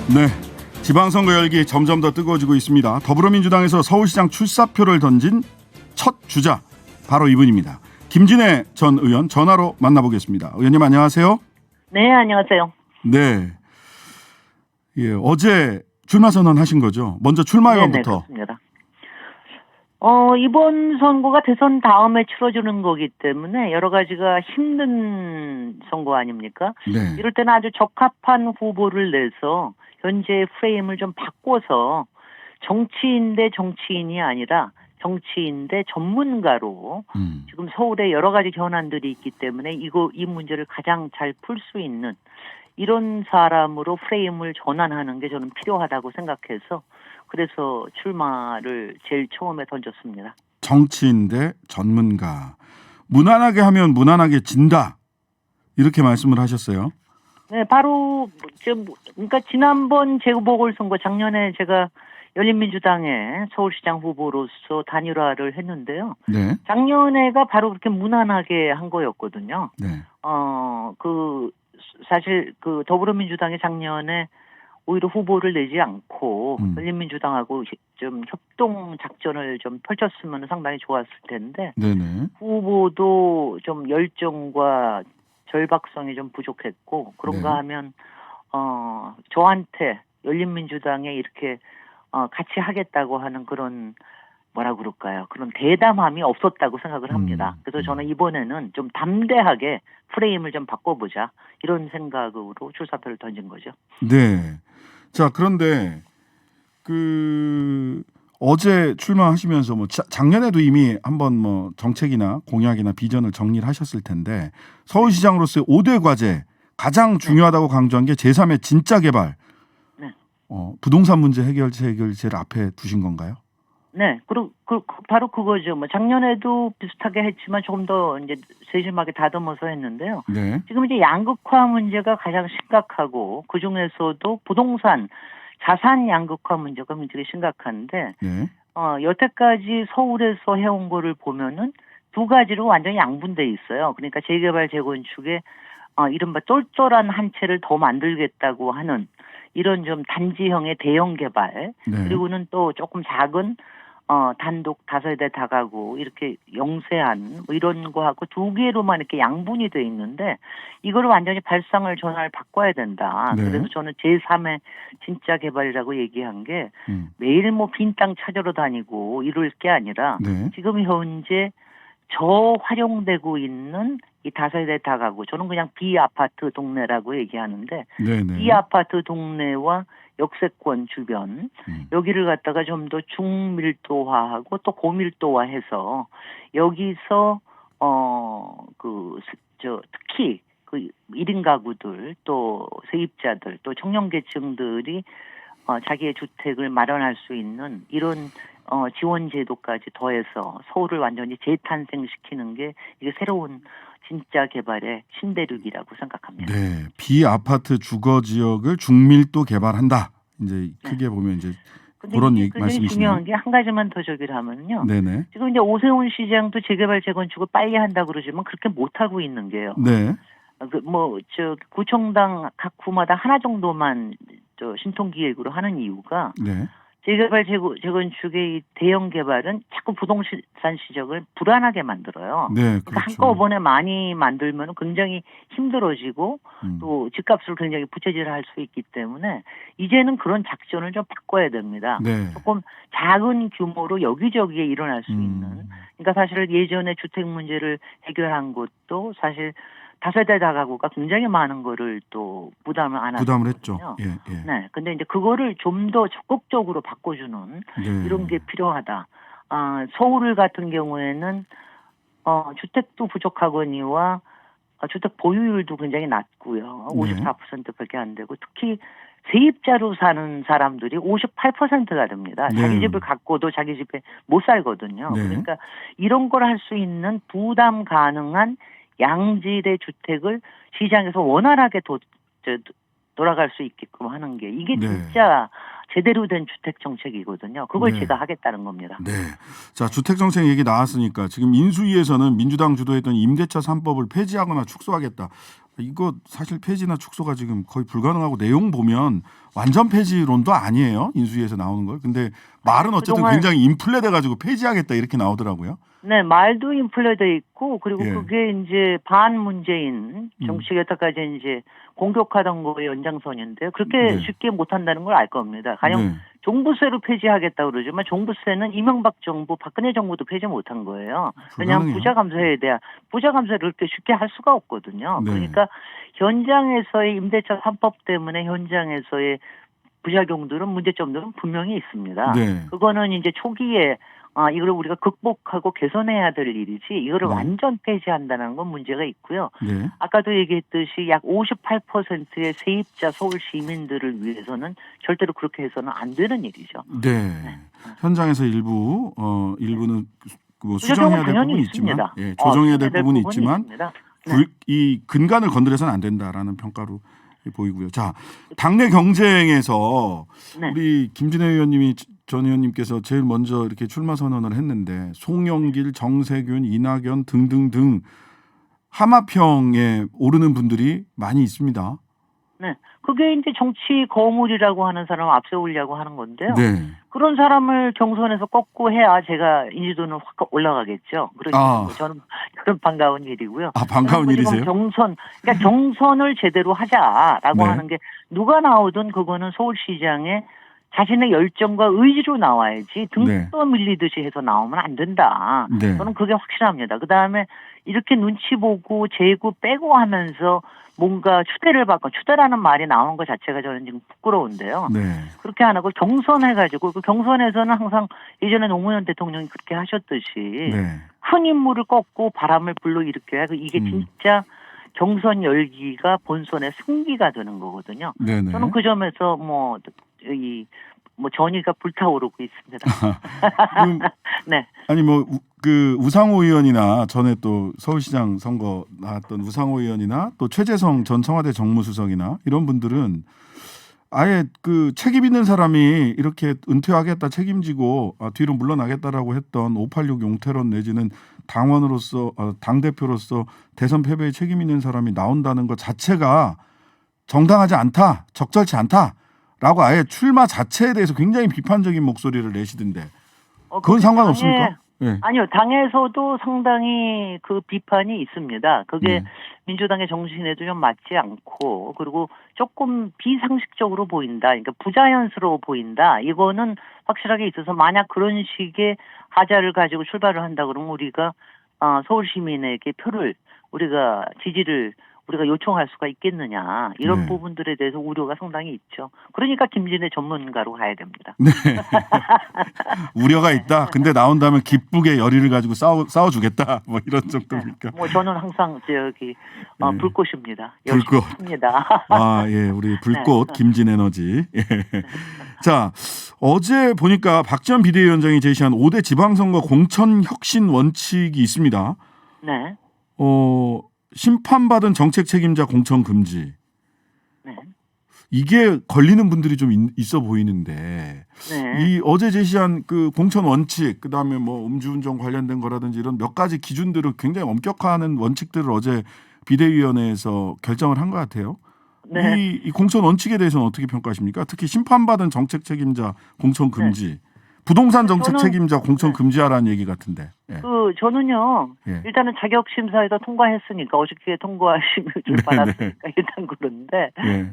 네, 지방선거 열기 점점 더 뜨거워지고 있습니다. 더불어민주당에서 서울시장 출사표를 던진 첫 주자 바로 이분입니다. 김진애 전 의원 전화로 만나보겠습니다. 의원님 안녕하세요. 네, 안녕하세요. 네, 예, 어제 출마 선언하신 거죠? 먼저 출마 의원부터. 네, 그렇습니다. 이번 선거가 대선 다음에 치러지는 거기 때문에 여러 가지가 힘든 선거 아닙니까? 네, 이럴 때는 아주 적합한 후보를 내서 현재 프레임을 좀 바꿔서 정치인 대 정치인이 아니라 정치인 대 전문가로 지금 서울에 여러 가지 현안들이 있기 때문에 이 문제를 가장 잘 풀 수 있는 이런 사람으로 프레임을 전환하는 게 저는 필요하다고 생각해서 그래서 출마를 제일 처음에 던졌습니다. 정치인 대 전문가. 무난하게 하면 무난하게 진다. 이렇게 말씀을 하셨어요. 네, 바로 그러니까 지난번 재보궐선거 작년에 제가 열린민주당의 서울시장 후보로서 단일화를 했는데요. 네, 작년에가 바로 그렇게 무난하게 한 거였거든요. 네, 사실 더불어민주당이 작년에 오히려 후보를 내지 않고 열린민주당하고 좀 협동 작전을 좀 펼쳤으면 상당히 좋았을 텐데 네네. 후보도 좀 열정과 절박성이 좀 부족했고 그런가 네. 하면 저한테 열린민주당에 이렇게 같이 하겠다고 하는 그런 뭐라 그럴까요? 그런 대담함이 없었다고 생각을 합니다. 그래서 저는 이번에는 좀 담대하게 프레임을 좀 바꿔보자 이런 생각으로 출사표를 던진 거죠. 네. 자, 그런데 어제 출마하시면서 작년에도 이미 한번 정책이나 공약이나 비전을 정리를 하셨을 텐데 서울시장으로서의 5대 과제 가장 중요하다고 강조한 게 제3의 진짜 개발. 네. 부동산 문제 해결제를 앞에 두신 건가요? 네, 바로 그거죠. 작년에도 비슷하게 했지만 조금 더 이제 세심하게 다듬어서 했는데요. 네. 지금 이제 양극화 문제가 가장 심각하고 그 중에서도 부동산, 자산 양극화 문제가 굉장히 심각한데, 네. 여태까지 서울에서 해온 거를 보면은 두 가지로 완전히 양분돼 있어요. 그러니까 재개발, 재건축에 이른바 쫄쫄한 한 채를 더 만들겠다고 하는 이런 좀 단지형의 대형 개발, 네. 그리고는 또 조금 작은 단독 다세대 다가구 이렇게 영세한 이런 거하고 두 개로만 이렇게 양분이 돼 있는데 이걸 완전히 발상을 전환을 바꿔야 된다. 네. 그래서 저는 제3의 진짜 개발이라고 얘기한 게 매일 빈 땅 찾으러 다니고 이럴 게 아니라 네. 지금 현재 저활용되고 있는 이 다세대 다가구 저는 그냥 비아파트 동네라고 얘기하는데 네네. 비아파트 동네와 역세권 주변 여기를 갖다가 좀 더 중밀도화하고 또 고밀도화해서 여기서 특히 1인 가구들 또 세입자들 또 청년계층들이 자기의 주택을 마련할 수 있는 이런 지원 제도까지 더해서 서울을 완전히 재탄생시키는 게 이게 새로운 진짜 개발의 신대륙이라고 생각합니다. 네, 비아파트 주거 지역을 중밀도 개발한다. 이제 크게 보면 이제 그런 말씀이시네요. 중요한 게 한 가지만 더 저기를 하면요. 네네. 지금 이제 오세훈 시장도 재개발 재건축을 빨리 한다 그러지만 그렇게 못 하고 있는 게요. 네. 구청당 각 구마다 하나 정도만 신통 기획으로 하는 이유가 네. 재개발 재건축의 이 대형 개발은 자꾸 부동산 시장을 불안하게 만들어요. 네, 그러니까 그렇죠. 한꺼번에 많이 만들면 굉장히 힘들어지고 또 집값을 굉장히 부채질할 수 있기 때문에 이제는 그런 작전을 좀 바꿔야 됩니다. 네. 조금 작은 규모로 여기저기에 일어날 수 있는. 그러니까 사실 예전에 주택 문제를 해결한 것도 사실 다세대 다가구가 굉장히 많은 거를 또 부담을 했죠. 예. 네. 근데 이제 그거를 좀 더 적극적으로 바꿔주는 네. 이런 게 필요하다. 서울 같은 경우에는 주택도 부족하거니와 주택 보유율도 굉장히 낮고요. 네. 54%밖에 안 되고 특히 세입자로 사는 사람들이 58%가 됩니다. 네. 자기 집을 갖고도 자기 집에 못 살거든요. 네. 그러니까 이런 걸 할 수 있는 부담 가능한 양질의 주택을 시장에서 원활하게 돌아갈 수 있게끔 하는 게 이게 네. 진짜 제대로 된 주택 정책이거든요. 그걸 네. 제가 하겠다는 겁니다. 네. 자, 주택정책 얘기 나왔으니까 지금 인수위에서는 민주당 주도했던 임대차 3법을 폐지하거나 축소하겠다. 이거 사실 폐지나 축소가 지금 거의 불가능하고 내용 보면 완전 폐지론도 아니에요. 인수위에서 나오는 걸. 근데 말은 어쨌든 그동안 굉장히 인플레 돼가지고 폐지하겠다 이렇게 나오더라고요. 네, 말도 인플레돼 있고, 그리고 예. 그게 이제 반문재인 음. 정책 여태까지 이제 공격하던 거의 연장선인데요. 그렇게 네. 쉽게 못한다는 걸 알 겁니다. 가령 네. 종부세로 폐지하겠다고 그러지만 종부세는 이명박 정부, 박근혜 정부도 폐지 못한 거예요. 왜냐하면 불가능해요. 부자 감세를 그렇게 쉽게 할 수가 없거든요. 네. 그러니까 현장에서의 임대차 3법 때문에 현장에서의 부작용들은 문제점들은 분명히 있습니다. 네. 그거는 이제 초기에 이걸 우리가 극복하고 개선해야 될 일이지 이거를 네. 완전 폐지한다는 건 문제가 있고요. 네. 아까도 얘기했듯이 약 58%의 세입자 서울 시민들을 위해서는 절대로 그렇게 해서는 안 되는 일이죠. 네. 현장에서 일부는 뭐 수정해야 될 부분이 있지만, 예, 조정해야 될 부분이 있지만 있습니다. 이 근간을 건드려서는 안 된다라는 평가로 보이고요. 자, 당내 경쟁에서 네. 우리 김진애 의원님이 전 의원님께서 제일 먼저 이렇게 출마 선언을 했는데 송영길, 정세균, 이낙연 등등등 하마평에 오르는 분들이 많이 있습니다. 네. 그게 이제 정치 거물이라고 하는 사람을 앞세우려고 하는 건데요. 네. 그런 사람을 경선에서 꺾고 해야 제가 인지도는 확 올라가겠죠. 그러니까 저는 반가운 일이고요. 반가운 일이세요? 그러니까 경선을 제대로 하자라고 네. 하는 게 누가 나오든 그거는 서울시장에 자신의 열정과 의지로 나와야지 등 네. 떠 밀리듯이 해서 나오면 안 된다. 네. 저는 그게 확실합니다. 그다음에 이렇게 눈치 보고 재고 빼고 하면서 뭔가 추대를 받고 추대라는 말이 나오는 것 자체가 저는 지금 부끄러운데요. 네. 그렇게 안 하고 경선해가지고 그 경선에서는 항상 예전에 노무현 대통령이 그렇게 하셨듯이 네. 큰 인물을 꺾고 바람을 불러일으켜야 이게 진짜 경선 열기가 본선의 승기가 되는 거거든요. 네네. 저는 그 점에서 전의가 불타오르고 있습니다. 네. 아니 그 우상호 의원이나 전에 또 서울시장 선거 나왔던 우상호 의원이나 또 최재성 전 청와대 정무수석이나 이런 분들은 아예 그 책임 있는 사람이 이렇게 은퇴하겠다 책임지고 뒤로 물러나겠다라고 했던 586 용태론 내지는 당원으로서 당 대표로서 대선 패배에 책임 있는 사람이 나온다는 것 자체가 정당하지 않다, 적절치 않다라고 아예 출마 자체에 대해서 굉장히 비판적인 목소리를 내시던데 그건 상관없습니까? 네. 아니요. 당에서도 상당히 그 비판이 있습니다. 그게 네. 민주당의 정신에도 좀 맞지 않고 그리고 조금 비상식적으로 보인다. 그러니까 부자연스러워 보인다. 이거는 확실하게 있어서 만약 그런 식의 하자를 가지고 출발을 한다 그러면 우리가 서울 시민에게 우리가 지지를 우리가 요청할 수가 있겠느냐 이런 네. 부분들에 대해서 우려가 상당히 있죠. 그러니까 김진애 전문가로 가야 됩니다. 네. 우려가 있다. 근데 나온다면 기쁘게 열의를 가지고 싸워주겠다. 뭐 이런 정도입니까? 저는 항상 불꽃입니다. 불꽃. 합니다. 예, 우리 불꽃 네. 김진에너지. 예. 자, 어제 보니까 박지원 비대위원장이 제시한 5대 지방선거 공천 혁신 원칙이 있습니다. 네. 심판받은 정책 책임자 공천 금지. 네. 이게 걸리는 분들이 좀 있어 보이는데 네. 이 어제 제시한 그 공천 원칙 그다음에 뭐 음주운전 관련된 거라든지 이런 몇 가지 기준들을 굉장히 엄격화하는 원칙들을 어제 비대위원회에서 결정을 한 것 같아요. 네. 이 공천 원칙에 대해서는 어떻게 평가하십니까? 특히 심판받은 정책 책임자 공천 금지, 부동산 정책 책임자 공천 금지하라는 얘기 같은데. 예. 저는요. 예. 일단은 자격 심사에서 통과했으니까 어저께 통과심을 받았으니까 일단 그런데 예.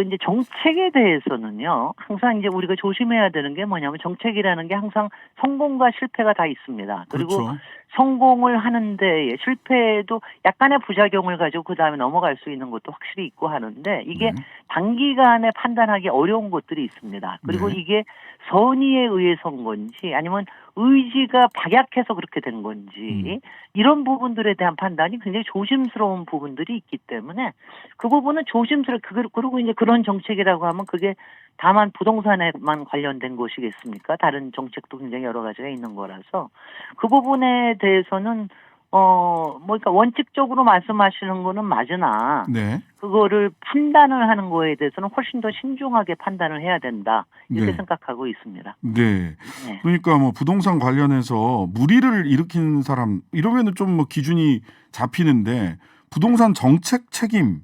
이제 정책에 대해서는요, 항상 이제 우리가 조심해야 되는 게 뭐냐면 정책이라는 게 항상 성공과 실패가 다 있습니다. 그리고 그렇죠. 성공을 하는데 실패에도 약간의 부작용을 가지고 그 다음에 넘어갈 수 있는 것도 확실히 있고 하는데 이게 단기간에 판단하기 어려운 것들이 있습니다. 그리고 이게 선의에 의해서인 건지 아니면 의지가 박약해서 그렇게 된 건지 이런 부분들에 대한 판단이 굉장히 조심스러운 부분들이 있기 때문에 그 부분은 조심스럽게 그리고 이제 그런 정책이라고 하면 그게 다만 부동산에만 관련된 것이겠습니까? 다른 정책도 굉장히 여러 가지가 있는 거라서 그 부분에 대해서는 그러니까 원칙적으로 말씀하시는 거는 맞으나 네. 그거를 판단을 하는 거에 대해서는 훨씬 더 신중하게 판단을 해야 된다. 이렇게 네. 생각하고 있습니다. 네. 네. 그러니까 뭐 부동산 관련해서 무리를 일으킨 사람 이러면은 좀 뭐 기준이 잡히는데 부동산 정책 책임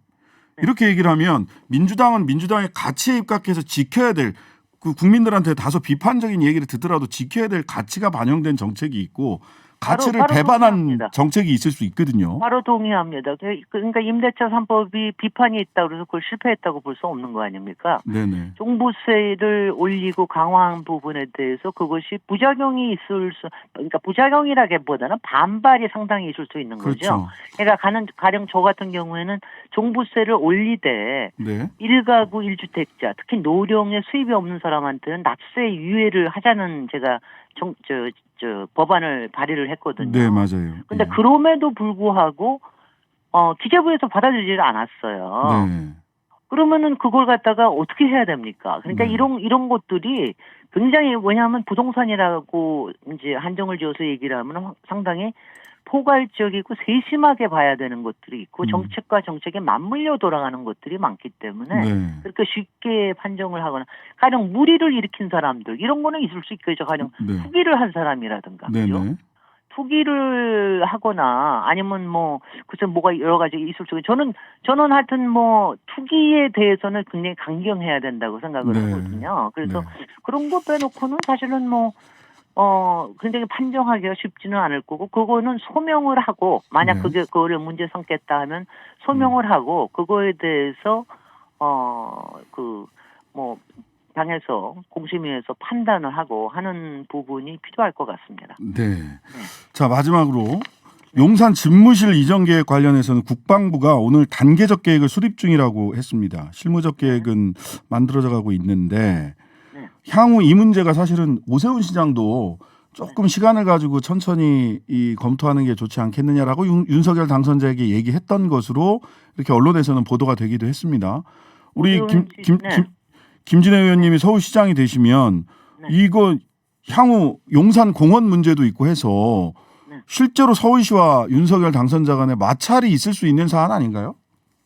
이렇게 얘기를 하면 민주당은 민주당의 가치에 입각해서 지켜야 될 그 국민들한테 다소 비판적인 얘기를 듣더라도 지켜야 될 가치가 반영된 정책이 있고 가치를 바로 배반한 동의합니다. 정책이 있을 수 있거든요. 바로 동의합니다. 그러니까 임대차 3법이 비판이 있다고 그래서 그걸 실패했다고 볼 수 없는 거 아닙니까? 네네. 종부세를 올리고 강화한 부분에 대해서 그것이 부작용이 그러니까 부작용이라기보다는 반발이 상당히 있을 수 있는 거죠. 그렇죠. 그러니까 가령 저 같은 경우에는 종부세를 올리되 네. 1가구 1주택자, 특히 노령의 수입이 없는 사람한테는 납세 유예를 하자는 제가 법안을 발의를 했거든요. 네, 맞아요. 근데 예. 그럼에도 불구하고 기재부에서 받아들이질 않았어요. 네. 그러면은 그걸 갖다가 어떻게 해야 됩니까? 그러니까 네. 이런 것들이 굉장히 왜냐하면 부동산이라고 이제 한정을 지어서 얘기를 하면 상당히 포괄적이고 세심하게 봐야 되는 것들이 있고 정책과 정책에 맞물려 돌아가는 것들이 많기 때문에 네. 그렇게 쉽게 판정을 하거나 가령 무리를 일으킨 사람들 이런 거는 있을 수 있겠죠. 가령 네. 투기를 한 사람이라든가 그죠? 네네. 투기를 하거나 아니면 뭐 글쎄 뭐가 여러 가지 있을 수 저는 하여튼 뭐 투기에 대해서는 굉장히 강경해야 된다고 생각을 네. 하거든요. 그래서 네. 그런 거 빼놓고는 사실은 뭐 굉장히 판정하기가 쉽지는 않을 거고 그거는 소명을 하고 만약 네. 그거를 문제 삼겠다 하면 소명을 하고 그거에 대해서 뭐 당에서 공심위에서 판단을 하고 하는 부분이 필요할 것 같습니다. 네. 자, 마지막으로 용산 집무실 이전 계획 관련해서는 국방부가 오늘 단계적 계획을 수립 중이라고 했습니다. 실무적 계획은 만들어져 가고 있는데 네. 향후 이 문제가 사실은 오세훈 시장도 조금 시간을 가지고 천천히 검토하는 게 좋지 않겠느냐라고 윤석열 당선자에게 얘기했던 것으로 이렇게 언론에서는 보도가 되기도 했습니다. 우리 김진애 의원님이 서울시장이 되시면 네. 이거 향후 용산 공원 문제도 있고 해서 네. 실제로 서울시와 윤석열 당선자 간에 마찰이 있을 수 있는 사안 아닌가요?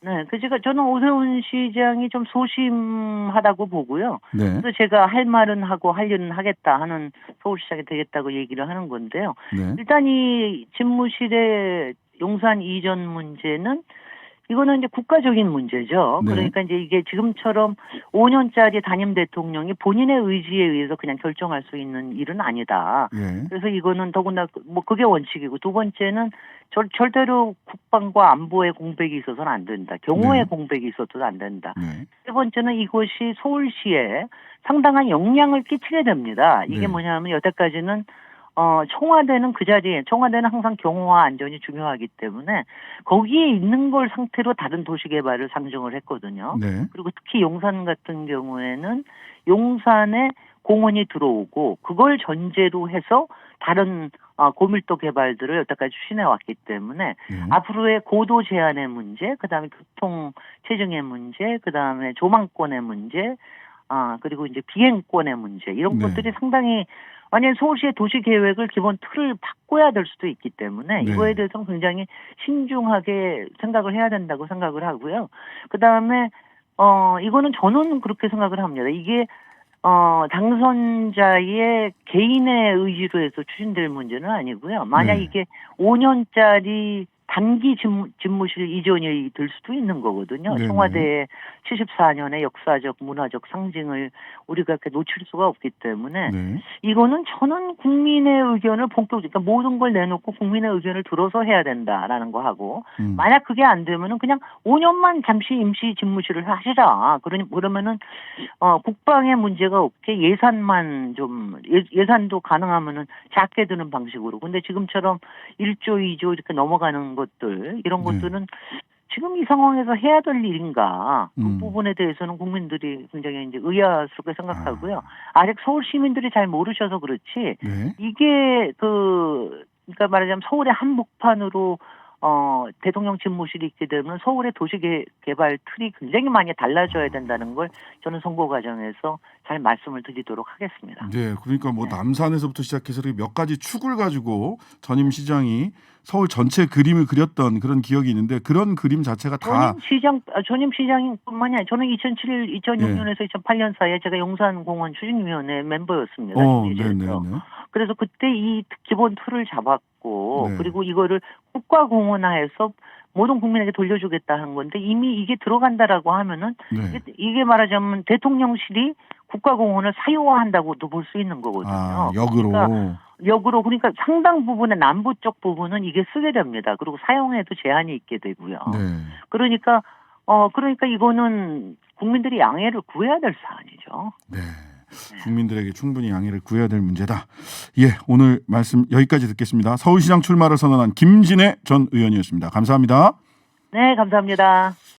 네, 저는 오세훈 시장이 좀 소심하다고 보고요. 네. 그래서 제가 할 말은 하고 할 일은 하겠다 하는 서울시장이 되겠다고 얘기를 하는 건데요. 네. 일단 이 집무실의 용산 이전 문제는 이거는 이제 국가적인 문제죠. 네. 그러니까 이제 이게 지금처럼 5년짜리 단임 대통령이 본인의 의지에 의해서 그냥 결정할 수 있는 일은 아니다. 네. 그래서 이거는 더구나 뭐 그게 원칙이고 두 번째는 절대로 국방과 안보에 공백이 있어서는 안 된다. 경호에 네. 공백이 있어서도 안 된다. 네. 세 번째는 이것이 서울시에 상당한 영향을 끼치게 됩니다. 이게 네. 뭐냐면 여태까지는 청와대는 그 자리에 청와대는 항상 경호와 안전이 중요하기 때문에 거기에 있는 걸 상태로 다른 도시 개발을 상정을 했거든요. 네. 그리고 특히 용산 같은 경우에는 용산에 공원이 들어오고 그걸 전제로 해서 다른 고밀도 개발들을 여태까지 추진해 왔기 때문에 네. 앞으로의 고도 제한의 문제, 그다음에 교통 체증의 문제, 그다음에 조망권의 문제, 그리고 이제 비행권의 문제 이런 네. 것들이 상당히 만약 서울시의 도시 계획을 기본 틀을 바꿔야 될 수도 있기 때문에 네. 이거에 대해서는 굉장히 신중하게 생각을 해야 된다고 생각을 하고요. 그다음에 이거는 저는 그렇게 생각을 합니다. 이게 당선자의 개인의 의지로 해서 추진될 문제는 아니고요. 만약 네. 이게 5년짜리 단기 집무실 이전이 될 수도 있는 거거든요. 네네. 청와대의 74년의 역사적 문화적 상징을 우리가 이렇게 놓칠 수가 없기 때문에 네. 이거는 저는 국민의 의견을 그러니까 모든 걸 내놓고 국민의 의견을 들어서 해야 된다라는 거 하고 만약 그게 안 되면은 그냥 5년만 잠시 임시 집무실을 하시라. 그러면은 국방에 문제가 없게 예산만 좀 예산도 가능하면은 작게 드는 방식으로. 근데 지금처럼 1조, 2조 이렇게 넘어가는 것들 이런 네. 것들은 지금 이 상황에서 해야 될 일인가 그 부분에 대해서는 국민들이 굉장히 이제 의아스럽게 생각하고요. 아직 서울 시민들이 잘 모르셔서 그렇지 네. 이게 그러니까 말하자면 서울의 한복판으로 대통령 집무실이 있게 되면 서울의 도시 개발 틀이 굉장히 많이 달라져야 된다는 걸 저는 선거 과정에서 잘 말씀을 드리도록 하겠습니다. 네, 그러니까 뭐 네. 남산에서부터 시작해서 이렇게 몇 가지 축을 가지고 전임 시장이 서울 전체 그림을 그렸던 그런 기억이 있는데 그런 그림 자체가 다 전임 시장뿐만이 아니라 저는 2007, 2006년에서 2008년 사이에 제가 용산공원 추진위원회 멤버였습니다. 네네네. 그래서 그때 이 기본 틀을 잡았고 네. 그리고 이거를 국가공원화해서 모든 국민에게 돌려주겠다 하는 건데 이미 이게 들어간다라고 하면은 네. 이게 말하자면 대통령실이 국가공원을 사유화한다고도 볼 수 있는 거거든요. 아, 역으로. 그러니까 상당 부분의 남부 쪽 부분은 이게 쓰게 됩니다. 그리고 사용에도 제한이 있게 되고요. 네. 그러니까 이거는 국민들이 양해를 구해야 될 사안이죠. 네. 국민들에게 충분히 양해를 구해야 될 문제다. 예, 오늘 말씀 여기까지 듣겠습니다. 서울시장 출마를 선언한 김진애 전 의원이었습니다. 감사합니다. 네, 감사합니다.